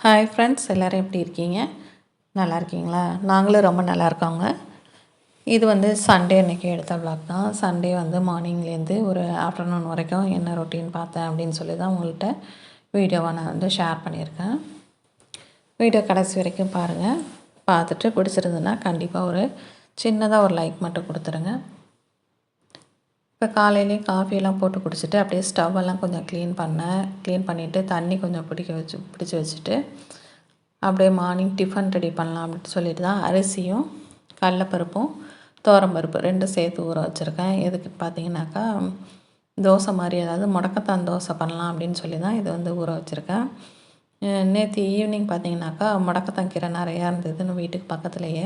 Hi friends, எல்லோரும் எப்படி இருக்கீங்க? நல்லா இருக்கீங்களா? நாங்களும் ரொம்ப நல்லா இருக்கோங்க. இது வந்து சண்டே அன்றைக்கி எடுத்த விளாக் தான். சண்டே வந்து மார்னிங்லேருந்து ஒரு ஆஃப்டர்நூன் வரைக்கும் என்ன ரொட்டீன் பார்த்தேன் அப்படின்னு சொல்லி தான் உங்கள்கிட்ட வீடியோவை நான் வந்து ஷேர் பண்ணியிருக்கேன். வீடியோ கடைசி வரைக்கும் பாருங்கள். பார்த்துட்டு பிடிச்சிருந்ததுன்னா கண்டிப்பாக ஒரு சின்னதாக ஒரு லைக் மட்டும் கொடுத்துருங்க. இப்போ காலையிலே காஃபியெல்லாம் போட்டு குடிச்சிட்டு அப்படியே ஸ்டவ்வெல்லாம் கொஞ்சம் க்ளீன் பண்ணிவிட்டு தண்ணி கொஞ்சம் பிடிச்சி வச்சுட்டு அப்படியே மார்னிங் டிஃபன் ரெடி பண்ணலாம் அப்படின்ட்டு சொல்லிட்டு தான் அரிசியும் கடலப்பருப்பும் துவரம்பருப்பு ரெண்டும் சேர்த்து ஊற வச்சுருக்கேன். எதுக்கு பார்த்தீங்கன்னாக்கா தோசை மாதிரி அதாவது முடக்கத்தான் தோசை பண்ணலாம் அப்படின்னு சொல்லி தான் இது வந்து ஊற வச்சுருக்கேன். நேற்று ஈவினிங் பார்த்தீங்கன்னாக்கா முடக்கத்தான் கீரை நிறையா இருந்ததுன்னு வீட்டுக்கு பக்கத்துலேயே.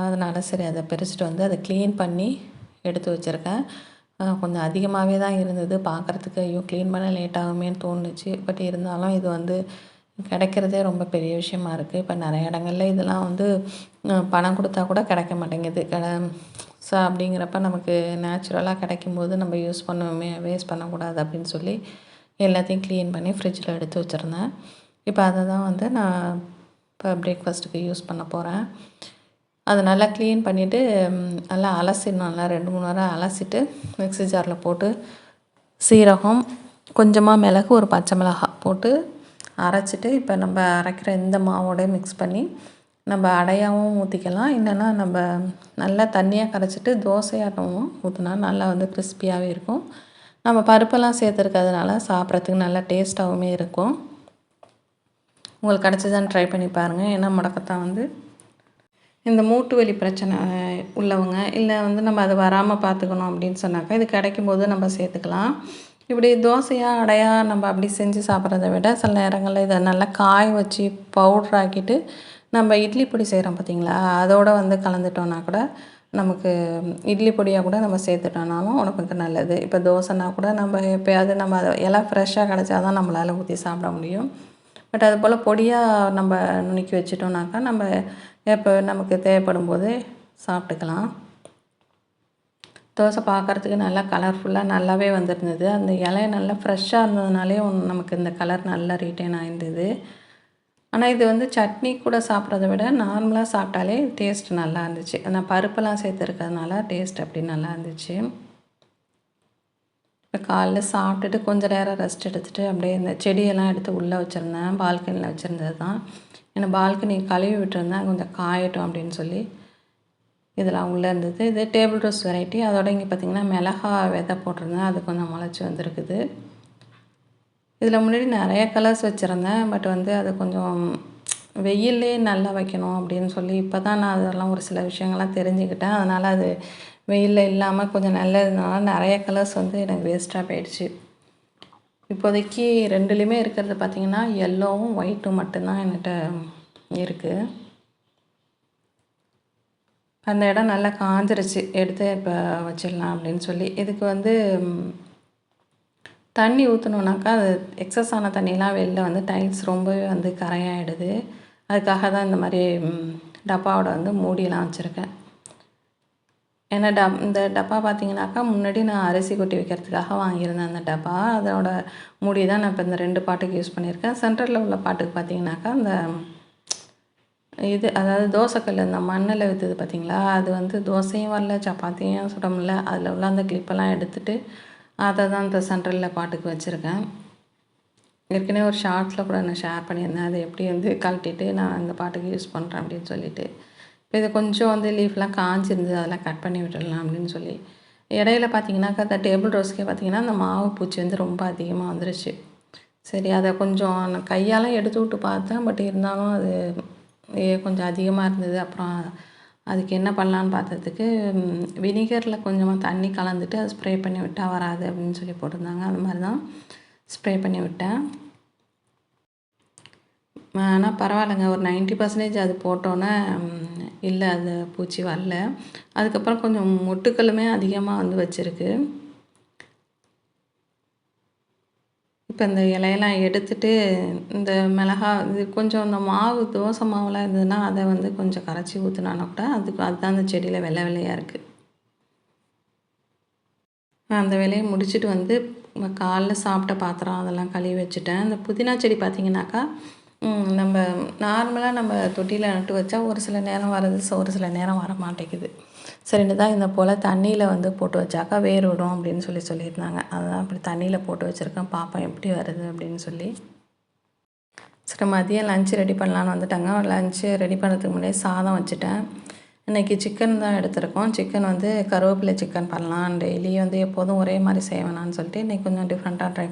அதனால் சரி அதை பறிச்சுட்டு வந்து அதை க்ளீன் பண்ணி எடுத்து வச்சுருக்கேன். கொஞ்சம் அதிகமாகவே தான் இருந்தது பார்க்குறதுக்கு. ஐயோ க்ளீன் பண்ண லேட் ஆகுமேன்னு தோணுச்சு. பட் இருந்தாலும் இது வந்து கிடைக்கிறதே ரொம்ப பெரிய விஷயமா இருக்குது. இப்போ நிறைய இடங்கள்ல இதெல்லாம் வந்து பணம் கொடுத்தா கூட கிடைக்க மாட்டேங்குது. ஸோ அப்படிங்கிறப்ப நமக்கு நேச்சுரலாக கிடைக்கும்போது நம்ம யூஸ் பண்ணுவோமே, வேஸ்ட் பண்ணக்கூடாது அப்படின்னு சொல்லி எல்லாத்தையும் க்ளீன் பண்ணி ஃப்ரிட்ஜில் எடுத்து வச்சுருந்தேன். இப்போ அதை தான் வந்து நான் இப்போ பிரேக்ஃபாஸ்ட்டுக்கு யூஸ் பண்ண போகிறேன். அதை நல்லா க்ளீன் பண்ணிவிட்டு நல்லா அலசிடணும். நல்லா 2-3 வாரம் அலசிட்டு மிக்ஸி ஜாரில் போட்டு சீரகம், கொஞ்சமாக மிளகு, ஒரு பச்சை மிளகாய் போட்டு அரைச்சிட்டு இப்போ நம்ம அரைக்கிற இந்த மாவோட மிக்ஸ் பண்ணி நம்ம அடையாகவும் ஊற்றிக்கலாம். இல்லைன்னா நம்ம நல்லா தண்ணியாக கரைச்சிட்டு தோசையாட்டவும் ஊற்றினா நல்லா வந்து கிறிஸ்பியாகவே இருக்கும். நம்ம பருப்பெல்லாம் சேர்த்துருக்கிறதுனால சாப்பிட்றதுக்கு நல்லா டேஸ்ட்டாகவுமே இருக்கும். உங்களுக்கு கிடச்சிதான்னு ட்ரை பண்ணி பாருங்கள். ஏன்னா முடக்கத்தான் வந்து இந்த மூட்டு வலி பிரச்சனை உள்ளவங்க, இல்லை வந்து நம்ம அது வராமல் பார்த்துக்கணும் அப்படின்னு சொன்னாக்கா இது கிடைக்கும்போது நம்ம சேர்த்துக்கலாம். இப்படி தோசையா அடையா நம்ம அப்படி செஞ்சு சாப்பிட்றத விட சில நேரங்களில் இதை நல்லா காய வச்சு பவுட்ரு ஆக்கிட்டு நம்ம இட்லி பொடி செய்கிறோம் பார்த்திங்களா, அதோடு வந்து கலந்துட்டோன்னா கூட நமக்கு இட்லி பொடியாக கூட நம்ம சேர்த்துட்டோம்னாலும் உடம்புக்கு நல்லது. இப்போ தோசைனா கூட நம்ம எப்போயாவது நம்ம அதை எல்லாம் ஃப்ரெஷ்ஷாக கிடச்சா தான் நம்மளால் ஊற்றி சாப்பிட முடியும். பட் அது போல் பொடியாக நம்ம நுணுக்கி வச்சிட்டோம்னாக்கா நம்ம எப்போ நமக்கு தேவைப்படும் போது சாப்பிட்டுக்கலாம். தோசை பார்க்குறதுக்கு நல்லா கலர்ஃபுல்லாக நல்லாவே வந்துருந்தது. அந்த இலை நல்லா ஃப்ரெஷ்ஷாக இருந்ததுனாலே நமக்கு இந்த கலர் நல்லா ரீட்டைன் ஆயிருந்தது. ஆனால் இது வந்து சட்னி கூட சாப்பிட்றத விட நார்மலாக சாப்பிட்டாலே டேஸ்ட் நல்லா இருந்துச்சு. நான் பருப்பெல்லாம் சேர்த்துருக்கிறதுனால டேஸ்ட் அப்படி நல்லா இருந்துச்சு. இப்போ காலைல சாப்பிட்டுட்டு கொஞ்சம் நேரம் ரெஸ்ட் எடுத்துகிட்டு அப்படியே இந்த செடியெல்லாம் எடுத்து உள்ளே வச்சுருந்தேன். பால்கனியில் வச்சுருந்தது தான். ஏன்னா பால்கனி கழுவி விட்டுருந்தேன் கொஞ்சம் காயட்டும் அப்படின்னு சொல்லி இதெல்லாம் உள்ளே இருந்தது. இது டேபிள் ரோஸ் வெரைட்டி. அதோட இங்கே பார்த்திங்கன்னா மிளகா விதை போட்டிருந்தேன். அது கொஞ்சம் முளைச்சி வந்திருக்குது. இதில் முன்னாடி நிறைய கலர்ஸ் வச்சுருந்தேன். பட் வந்து அது கொஞ்சம் வெயிலே நல்லா வைக்கணும் அப்படின்னு சொல்லி இப்போ தான் நான் அதெல்லாம் ஒரு சில விஷயங்கள்லாம் தெரிஞ்சுக்கிட்டேன். அதனால் அது வெயிலில் இல்லாமல் கொஞ்சம் நல்லதுனால நிறைய கலர்ஸ் வந்து எனக்கு வேஸ்ட்டாக போயிடுச்சு. இப்போதைக்கு 2லேயுமே இருக்கிறது பார்த்திங்கன்னா எல்லோவும் ஒயிட்டும் மட்டும்தான் என்கிட்ட இருக்குது. அந்த இடம் நல்லா காஞ்சிருச்சு. எடுத்து இப்போ வச்சிடலாம் அப்படின்னு சொல்லி. இதுக்கு வந்து தண்ணி ஊற்றணுன்னாக்கா அது எக்ஸஸ் ஆன தண்ணியெலாம் வெளில வந்து டைல்ஸ் ரொம்பவே வந்து கரையாயிடுது. அதுக்காக தான் இந்த மாதிரி டப்பாவோட வந்து மூடியெல்லாம் வச்சுருக்கேன். ஏன்னா இந்த டப்பா பார்த்திங்கனாக்கா முன்னாடி நான் அரிசி கொட்டி வைக்கிறதுக்காக வாங்கியிருந்தேன் அந்த டப்பா. அதோட மூடி தான் நான் இப்போ இந்த 2 பாட்டுக்கு யூஸ் பண்ணியிருக்கேன். சென்டரில் உள்ள பாட்டுக்கு பார்த்திங்கனாக்கா அந்த இது அதாவது தோசைக்கல் இந்த மண்ணில் விற்றுது பார்த்திங்களா, அது வந்து தோசையும் வரல, சப்பாத்தியும் சுட முடியல. அதில் உள்ள அந்த கிளிப்பெல்லாம் எடுத்துகிட்டு அதை தான் இந்த சென்ட்ரலில் பாட்டுக்கு வச்சுருக்கேன். ஏற்கனவே ஒரு ஷார்ட்ஸில் கூட நான் ஷேர் பண்ணியிருந்தேன். அதை எப்படி வந்து கழட்டிட்டு நான் அந்த பாட்டுக்கு யூஸ் பண்ணுறேன் அப்படின்னு சொல்லிட்டு. இப்போ இது கொஞ்சம் வந்து லீஃப்லாம் காஞ்சிருந்தது, அதெல்லாம் கட் பண்ணி விட்டுடலாம் அப்படின்னு சொல்லி. இடையில பார்த்திங்கனாக்கா அந்த டேபிள் ரோஸ்க்கே பார்த்திங்கன்னா அந்த மாவு பூச்சி வந்து ரொம்ப அதிகமாக வந்துருச்சு. சரி அதை கொஞ்சம் நான் கையால் எடுத்து விட்டு பார்த்தேன். பட் இருந்தாலும் அது கொஞ்சம் அதிகமாக இருந்தது. அப்புறம் அதுக்கு என்ன பண்ணலான்னு பார்த்ததுக்கு வினிகரில் கொஞ்சமாக தண்ணி கலந்துட்டு அதை ஸ்ப்ரே பண்ணி விட்டால் வராது அப்படின்னு சொல்லி போட்டிருந்தாங்க. அது மாதிரி தான் ஸ்ப்ரே பண்ணி விட்டேன். ஆனால் பரவாயில்லைங்க, ஒரு 90% அது போட்டோன்னே இல்லை அது பூச்சி வரல. அதுக்கப்புறம் கொஞ்சம் மொட்டுக்களுமே அதிகமாக வந்து வச்சுருக்கு. இப்போ இந்த இலையெல்லாம் எடுத்துட்டு இந்த மிளகா இது கொஞ்சம் இந்த மாவு தோசை மாவுலாம் இருந்ததுன்னா அதை வந்து கொஞ்சம் கரைச்சி ஊற்றினானா கூட அதுதான் அந்த செடியில் வெள்ளை வெள்ளையாக இருக்குது. நான் அந்த வேலையை முடிச்சுட்டு வந்து காலைல சாப்பிட்ட பாத்திரம் அதெல்லாம் கழுவி வச்சுட்டேன். இந்த புதினா செடி பார்த்திங்கனாக்கா நம்ம நார்மலாக நம்ம தொட்டியில் நட்டு வச்சா ஒரு சில நேரம் வருது, ஒரு சில நேரம் வர மாட்டேங்குது. சரின்னு தான் இந்த போல் தண்ணியில் வந்து போட்டு வச்சாக்கா வேர் விடும் அப்படின்னு சொல்லியிருந்தாங்க. அதுதான் அப்படி தண்ணியில் போட்டு வச்சுருக்கேன், பார்ப்போம் எப்படி வருது அப்படின்னு சொல்லி. சரி, மதியம் லஞ்சு ரெடி பண்ணலான்னு வந்துட்டாங்க. லஞ்சு ரெடி பண்ணுறதுக்கு முன்னாடியே சாதம் வச்சுட்டேன். இன்றைக்கி சிக்கன் தான் எடுத்திருக்கோம். சிக்கன் வந்து கருவேப்பிலை சிக்கன் பண்ணலாம். டெய்லி வந்து எப்போதும் ஒரே மாதிரி செய்ய வேணான்னு சொல்லிட்டு இன்றைக்கி கொஞ்சம் டிஃப்ரெண்ட்டாக ட்ரை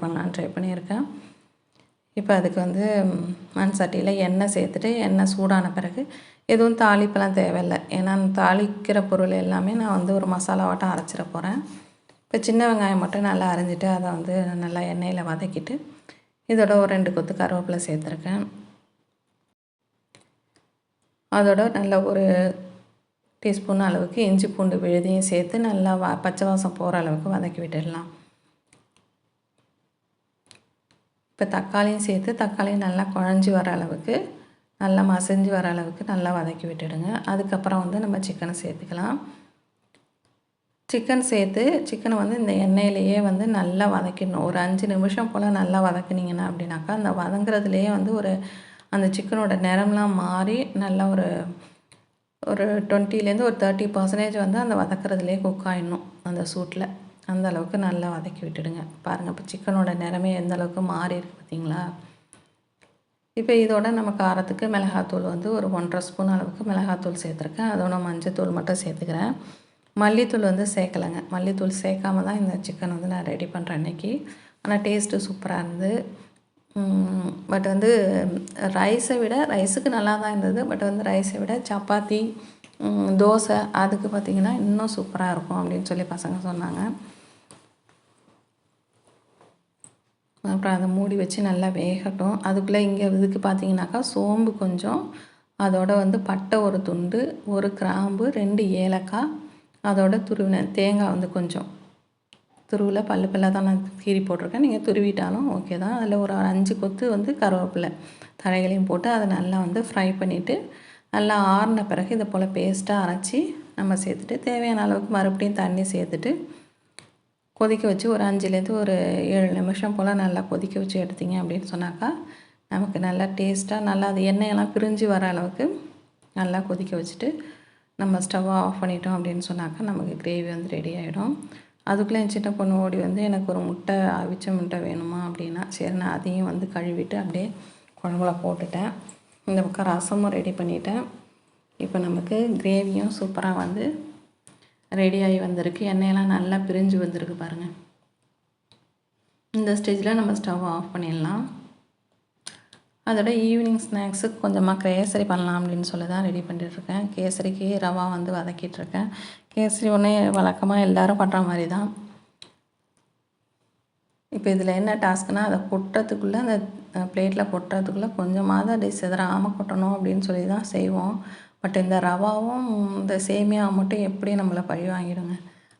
பண்ணியிருக்கேன். இப்போ அதுக்கு வந்து மண் சட்டியில் எண்ணெய் சேர்த்துட்டு எண்ணெய் சூடான பிறகு எதுவும் தாளிப்பெல்லாம் தேவையில்லை. ஏன்னா தாளிக்கிற பொருள் எல்லாமே நான் வந்து ஒரு மசாலாவாட்டம் அரைச்சிட போகிறேன். இப்போ சின்ன வெங்காயம் மட்டும் நல்லா அரைஞ்சிட்டு அதை வந்து நல்லா எண்ணெயில் வதக்கிட்டு இதோட ஒரு 2 கொத்து கருவேப்பிலை சேர்த்துருக்கேன். அதோட நல்ல ஒரு டீஸ்பூன் அளவுக்கு இஞ்சி பூண்டு விழுதையும் சேர்த்து நல்லா பச்சை வாசம் போகிற அளவுக்கு வதக்கி விட்டுடலாம். இப்போ தக்காளியும் சேர்த்து தக்காளியும் நல்லா குழஞ்சி வர அளவுக்கு நல்லா மசிஞ்சு வர அளவுக்கு நல்லா வதக்கி விட்டுடுங்க. அதுக்கப்புறம் வந்து நம்ம சிக்கனை சேர்த்துக்கலாம். சிக்கனை வந்து இந்த எண்ணெயிலேயே வந்து நல்லா வதக்கிடணும். ஒரு 5 நிமிஷம் போல் நல்லா வதக்குனிங்கன்னா அப்படின்னாக்கா அந்த வதங்குறதுலேயே வந்து அந்த சிக்கனோட நிறம்லாம் மாறி நல்லா ஒரு 20லேருந்து ஒரு 30% வந்து அந்த வதக்குறதுலேயே குக் ஆகிடணும் அந்த சூட்டில். அந்த அளவுக்கு நல்லா வதக்கி விட்டுடுங்க. பாருங்கள், இப்போ சிக்கனோட நிறமே எந்த அளவுக்கு மாறி இருக்குது பார்த்தீங்களா? இப்போ இதோட நம்ம காரத்துக்கு மிளகாத்தூள் வந்து ஒரு 1½ ஸ்பூன் அளவுக்கு மிளகாத்தூள் சேர்த்துருக்கேன். அதோட மஞ்சத்தூள் மட்டும் சேர்த்துக்கிறேன். மல்லித்தூள் வந்து சேர்க்கலைங்க. மல்லித்தூள் சேர்க்காம தான் இந்த சிக்கன் வந்து நான் ரெடி பண்ணுறேன் இன்றைக்கி. ஆனால் டேஸ்ட்டு சூப்பராக இருந்தது. பட் வந்து ரைஸுக்கு நல்லா தான் இருந்தது. பட் வந்து ரைஸை விட சப்பாத்தி, தோசை அதுக்கு பார்த்திங்கன்னா இன்னும் சூப்பராக இருக்கும் அப்படின்னு சொல்லி பசங்க சொன்னாங்க. அப்புறம் அதை மூடி வச்சு நல்லா வேகட்டும். அதுக்குள்ளே இதுக்கு பார்த்திங்கனாக்கா சோம்பு கொஞ்சம், அதோட வந்து பட்டை ஒரு துண்டு, ஒரு கிராம்பு, 2 ஏலக்காய், அதோட துருவின தேங்காய் வந்து கொஞ்சம் துருவில் பல்லாக தான் நான் கீறி போட்டிருக்கேன். நீங்கள் துருவிட்டாலும் ஓகே தான். அதில் ஒரு 5 கொத்து வந்து கருவேப்பிலை தழைகளையும் போட்டு அதை நல்லா வந்து ஃப்ரை பண்ணிவிட்டு நல்லா ஆறின பிறகு இதை போல் பேஸ்ட்டாக அரைச்சி நம்ம சேர்த்துட்டு தேவையான அளவுக்கு மறுபடியும் தண்ணி சேர்த்துட்டு கொதிக்க வச்சு ஒரு 5லேருந்து ஒரு 7 நிமிஷம் போல் நல்லா கொதிக்க வச்சு எடுத்திங்க அப்படின்னு சொன்னாக்கா நமக்கு நல்லா டேஸ்ட்டாக நல்லா அது எண்ணெயெல்லாம் பிரிஞ்சு வர அளவுக்கு நல்லா கொதிக்க வச்சுட்டு நம்ம ஸ்டவ்வை ஆஃப் பண்ணிட்டோம் அப்படின்னு சொன்னாக்கா நமக்கு கிரேவி வந்து ரெடி ஆகிடும். அதுக்குள்ளே என் சின்ன பொண்ணு ஓடி வந்து எனக்கு ஒரு முட்டை, அவிச்ச முட்டை வேணுமா அப்படின்னா, சரி நான் அதையும் வந்து கழுவிட்டு அப்படியே குழம்புல போட்டுட்டேன். இந்த பக்கம் ரசமும் ரெடி பண்ணிட்டேன். இப்போ நமக்கு கிரேவியும் சூப்பராக வந்து ரெடியாகி வந்திருக்கு. எண்ணெயெல்லாம் நல்லா பிரிஞ்சு வந்திருக்கு பாருங்கள். இந்த ஸ்டேஜில் நம்ம ஸ்டவ் ஆஃப் பண்ணிடலாம். அதோட ஈவினிங் ஸ்நாக்ஸுக்கு கொஞ்சமாக கேசரி பண்ணலாம் அப்படின்னு சொல்லி தான் ரெடி பண்ணிட்டுருக்கேன். கேசரிக்கு ரவா வந்து வதக்கிட்டுருக்கேன். கேசரி ஒன்றே வழக்கமாக எல்லோரும் பண்ணுற மாதிரி தான். இப்போ இதில் என்ன டாஸ்க்குனால் அதை கொட்டுறதுக்குள்ளே அந்த பிளேட்டில் கொட்டுறதுக்குள்ளே கொஞ்சமாவது அப்படி சிதறாமல் கொட்டணும் அப்படின்னு சொல்லி தான் செய்வோம். பட் இந்த ரவாவும் இந்த சேமியாவும் மட்டும் எப்படி நம்மளை பழி வாங்கிடுங்க.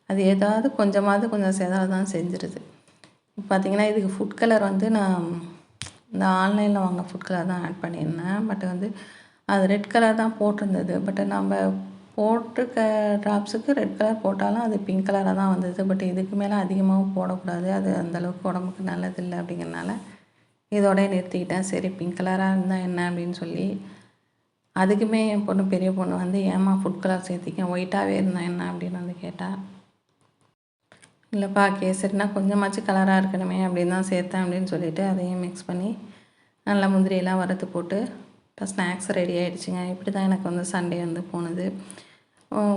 அது ஏதாவது கொஞ்சம் சிதற தான் செஞ்சிடுது. இப்போ பார்த்திங்கன்னா இதுக்கு ஃபுட் கலர் வந்து நான் இந்த ஆன்லைனில் வாங்க ஃபுட் கலர் தான் ஆட் பண்ணியிருந்தேன். பட் வந்து அது ரெட் கலர் தான் போட்டிருந்தது. பட் நம்ம போட்டிருக்க ட்ராப்ஸுக்கு ரெட் கலர் போட்டாலும் அது பிங்க் கலராக தான் வந்தது. பட் இதுக்கு மேலே அதிகமாகவும் போடக்கூடாது, அது அந்தளவுக்கு உடம்புக்கு நல்லதில்லை அப்படிங்கிறனால இதோடய நிறுத்திக்கிட்டேன். சரி பிங்க் கலராக இருந்தால் என்ன அப்படின்னு சொல்லி அதுக்குமே என் பொண்ணு பெரிய பொண்ணு வந்து ஏம்மா ஃபுட் கலர் சேர்த்திக்க, ஒயிட்டாகவே இருந்தால் என்ன அப்படின்னு வந்து கேட்டால், இல்லைப்பா கேசரினா கொஞ்சமாச்சும் கலராக இருக்கணுமே அப்படின்னு தான் சேர்த்தேன் அப்படின்னு சொல்லிவிட்டு அதையும் மிக்ஸ் பண்ணி நல்லா முந்திரியெல்லாம் வறுத்து போட்டு இப்போ ஸ்நாக்ஸ் ரெடி ஆகிடுச்சிங்க. இப்படி தான் எனக்கு வந்து சண்டே வந்து போனது.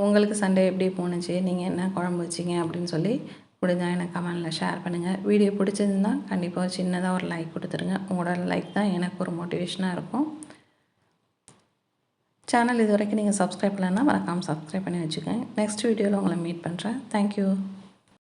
உங்களுக்கு சண்டே எப்படி போணுச்சு, நீங்கள் என்ன குழம்பு வச்சிங்க அப்படின்னு சொல்லி முடிஞ்சால் எனக்கு கமெண்டில் ஷேர் பண்ணுங்கள். வீடியோ பிடிச்சிருந்தா கண்டிப்பாக சின்னதாக ஒரு லைக் கொடுத்துருங்க. உங்களோட லைக் தான் எனக்கு ஒரு மோட்டிவேஷனாக இருக்கும். சேனல் இது வரைக்கும் நீங்கள் சப்ஸ்கிரைப் பண்ணலைன்னா மறக்காமல் சப்ஸ்கிரைப் பண்ணி வச்சுக்கோங்க. நெக்ஸ்ட் வீடியோவில் உங்களை மீட் பண்ணுறேன். தேங்க்யூ.